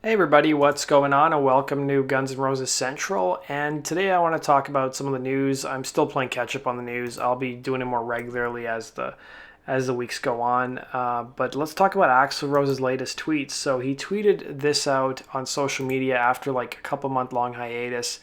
Hey everybody, what's going on? And welcome to Guns N' Roses Central. And today I want to talk about some of the news. I'm still playing catch up on the news. I'll be doing it more regularly as the weeks go on. But let's talk about Axl Rose's latest tweets. So he tweeted this out on social media after like a couple month long hiatus.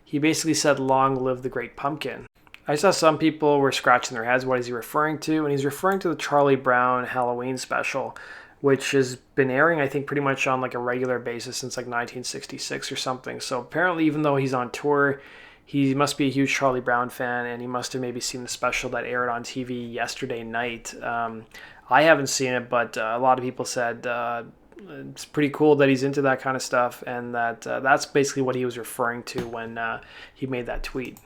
He basically said, "Long live the great pumpkin." I saw some people were scratching their heads. What is he referring to? And he's referring to the Charlie Brown Halloween special, which has been airing, I think, pretty much on like a regular basis since like 1966 or something. So apparently, even though he's on tour, he must be a huge Charlie Brown fan, and he must have maybe seen the special that aired on TV yesterday night. I haven't seen it, but a lot of people said it's pretty cool that he's into that kind of stuff, and that's basically what he was referring to when he made that tweet.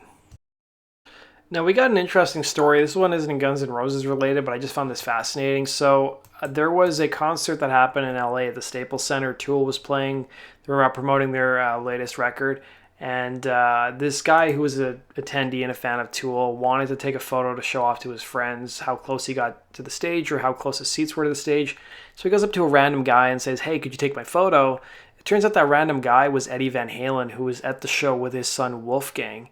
Now, we got an interesting story. This one isn't Guns N' Roses related, but I just found this fascinating. So, there was a concert that happened in LA at the Staples Center. Tool was playing. They were promoting their latest record. And this guy who was an attendee and a fan of Tool wanted to take a photo to show off to his friends how close he got to the stage or how close his seats were to the stage. So he goes up to a random guy and says, "Hey, could you take my photo?" It turns out that random guy was Eddie Van Halen, who was at the show with his son Wolfgang.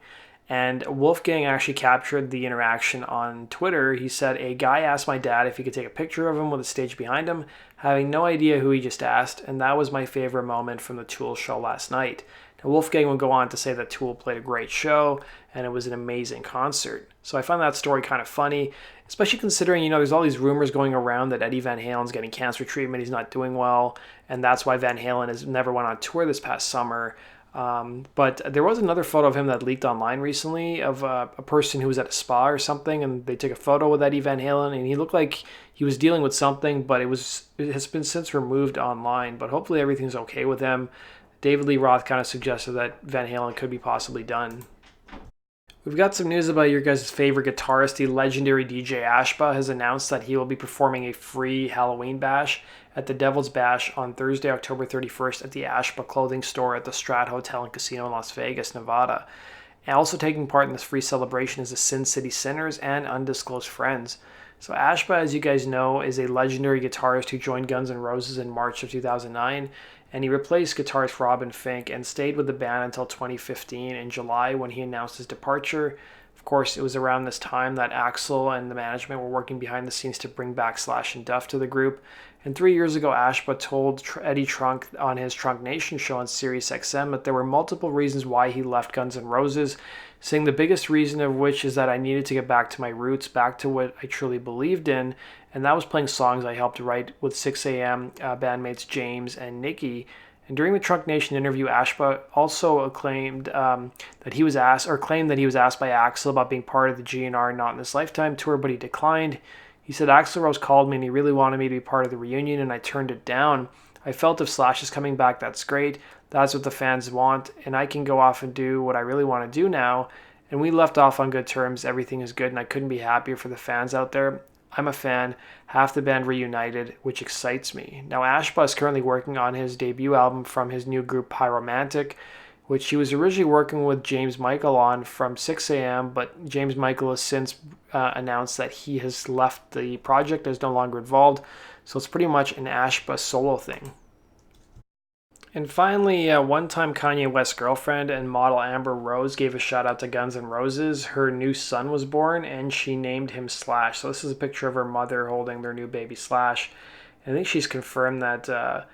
And Wolfgang actually captured the interaction on Twitter. He said, "A guy asked my dad if he could take a picture of him with the stage behind him, having no idea who he just asked, and that was my favorite moment from the Tool show last night." Now, Wolfgang would go on to say that Tool played a great show, and it was an amazing concert. So I found that story kind of funny, especially considering, there's all these rumors going around that Eddie Van Halen's getting cancer treatment, he's not doing well, and that's why Van Halen has never went on tour this past summer. But there was another photo of him that leaked online recently of a person who was at a spa or something, and they took a photo with Eddie Van Halen, and he looked like he was dealing with something, but it has been since removed online. But hopefully everything's okay with him. David Lee Roth kind of suggested that Van Halen could be possibly done. We've got some news about your guys' favorite guitarist. The legendary DJ Ashba has announced that he will be performing a free Halloween bash at the Devil's Bash on Thursday, October 31st at the Ashba clothing store at the Strat Hotel and Casino in Las Vegas, Nevada. And also taking part in this free celebration is the Sin City Sinners and Undisclosed Friends. So Ashba, as you guys know, is a legendary guitarist who joined Guns N' Roses in March of 2009, and he replaced guitarist Robin Fink and stayed with the band until 2015 in July when he announced his departure. Of course, it was around this time that Axl and the management were working behind the scenes to bring back Slash and Duff to the group. And 3 years ago, Ashba told Eddie Trunk on his Trunk Nation show on Sirius XM that there were multiple reasons why he left Guns N' Roses, saying the biggest reason of which is that I needed to get back to my roots, back to what I truly believed in, and that was playing songs I helped write with 6am bandmates James and Nikki. And during the Trunk Nation interview, Ashba also claimed that he was asked by Axl about being part of the GNR Not in This Lifetime tour, but he declined. He said, "Axl Rose called me and he really wanted me to be part of the reunion, and I turned it down. I felt if Slash is coming back, that's great. That's what the fans want, and I can go off and do what I really want to do now." And we left off on good terms. Everything is good, and I couldn't be happier for the fans out there. I'm a fan. Half the band reunited, which excites me. Now, Ashba is currently working on his debut album from his new group Pyromantic, which he was originally working with James Michael on from 6am, but James Michael has since announced that he has left the project, is no longer involved. So it's pretty much an Ashba solo thing. And finally, one-time Kanye West girlfriend and model Amber Rose gave a shout out to Guns N' Roses. Her new son was born, and she named him Slash. So this is a picture of her mother holding their new baby Slash. And I think she's confirmed that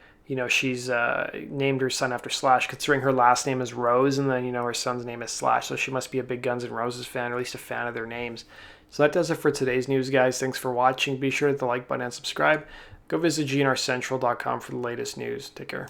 she's named her son after Slash, considering her last name is Rose, and then her son's name is Slash. So she must be a big Guns N' Roses fan, or at least a fan of their names. So that does it for today's news, guys. Thanks for watching. Be sure to hit the like button and subscribe. Go visit gnrcentral.com for the latest news. Take care.